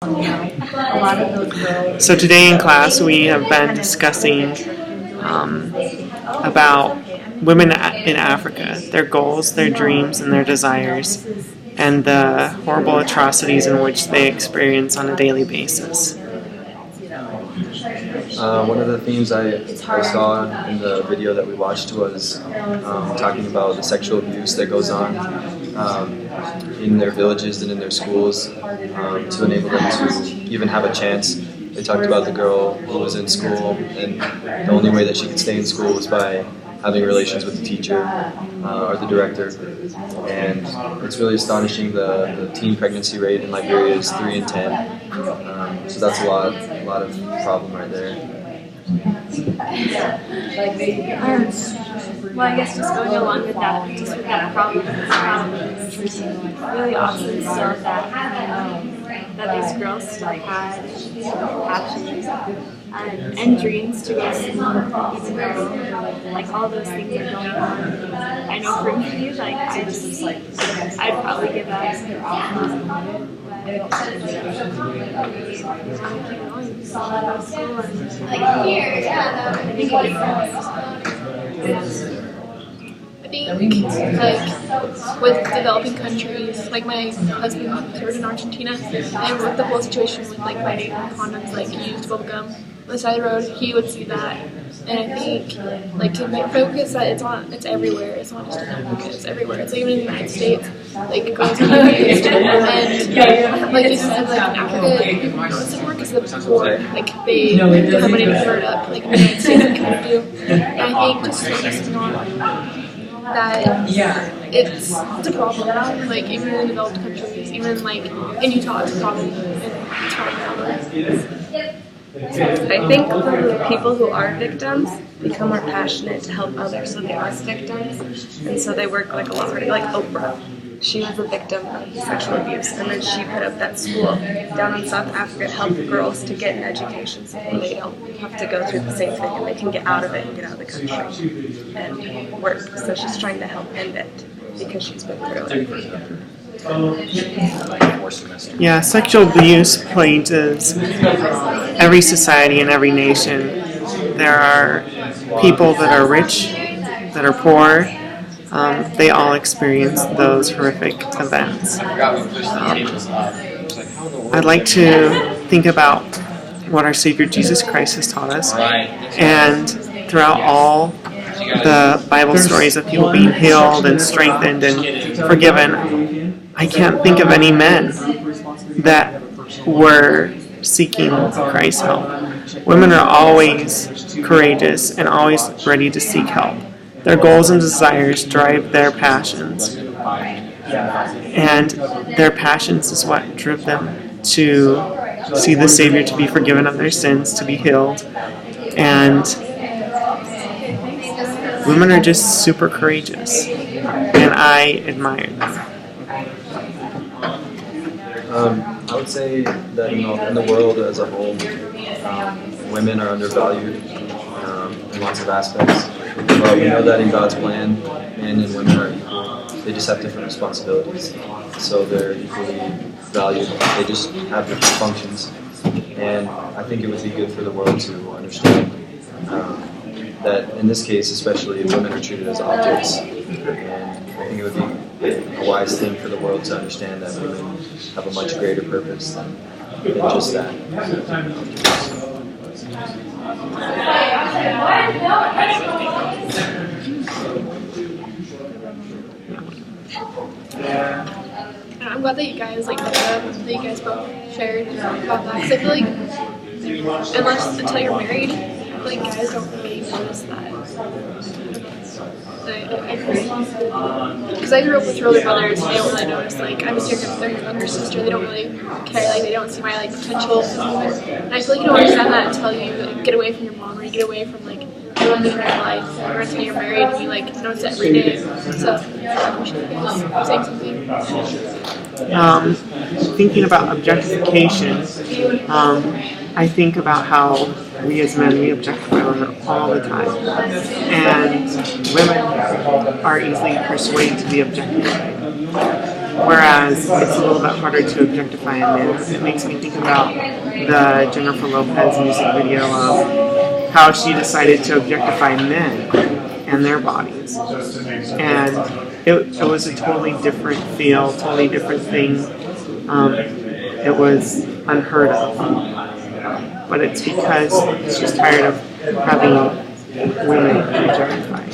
So today in class we have been discussing about women in Africa, their goals, their dreams, and their desires, and the horrible atrocities in which they experience on a daily basis. One of the themes I saw in the video that we watched was talking about the sexual abuse that goes on in their villages and in their schools to enable them to even have a chance. They talked about the girl who was in school, and the only way that she could stay in school was by having relations with the teacher or the director. And it's really astonishing. The teen pregnancy rate in Liberia is 3 in 10. So that's a lot of problem right there. Well, I guess just going along with that, just with that problem, really awesome stuff that these girls still had passions and dreams to us, even though like all those things are going on. I know for me, like I'd probably give up. I think, like, with developing countries, like my husband served in Argentina, and with the whole situation with, like, finding condoms, like, used bubblegum on the side of the road, he would see that. And I think, like, to focus that it's everywhere. It's not just in Africa, it's everywhere. It's like, even in the United States, like, girls are used. And, like, you said, like, in Africa, people don't notice it more because they're poor. Like, they don't have money to cover it up. Like, in the United States, they kind of do. And I think just focusing on that it's a problem. Like, even in developed countries, even, like, in Utah, it's a problem. And it's probably I think the people who are victims become more passionate to help others so they aren't victims, and so they work like a lot harder. Like Oprah, she was a victim of sexual abuse, and then she put up that school down in South Africa to help girls to get an education so they don't have to go through the same thing and they can get out of it and get out of the country and work. So she's trying to help end it because she's been through it. Yeah, sexual abuse plagues every society and every nation. There are people that are rich, that are poor. They all experience those horrific events. I'd like to think about what our Savior Jesus Christ has taught us, and throughout all the Bible stories of people being healed and strengthened and forgiven, I can't think of any men that were seeking Christ's help. Women are always courageous and always ready to seek help. Their goals and desires drive their passions. And their passions is what drove them to see the Savior, to be forgiven of their sins, to be healed. And women are just super courageous. And I admire them. I would say that in the world as a whole, women are undervalued in lots of aspects. But we know that in God's plan, men and women are equal. They just have different responsibilities. So they're equally valued. They just have different functions. And I think it would be good for the world to understand that in this case, especially, women are treated as objects. And I think it would be a wise thing for the world to understand that women have a much greater purpose than just that. I'm glad that you guys like that you guys both shared about that, because I feel like until you're married, I feel like guys don't really notice that. I agree. Because I grew up with older brothers, and they don't really notice. Like, I'm just their younger sister. They don't really care. Like, they don't see my like potential as a woman. And I feel like you don't understand that until you like, get away from your mom, or you get away from like the woman in your life, or until you're married and you like notice it every day. So, saying something. Thinking about objectification, I think about how we as men, we objectify women all the time. And women are easily persuaded to be objectified. Whereas it's a little bit harder to objectify a man. It makes me think about the Jennifer Lopez music video of how she decided to objectify men and their bodies. And it was a totally different feel, totally different thing. It was unheard of. But it's because she's tired of having women objectified.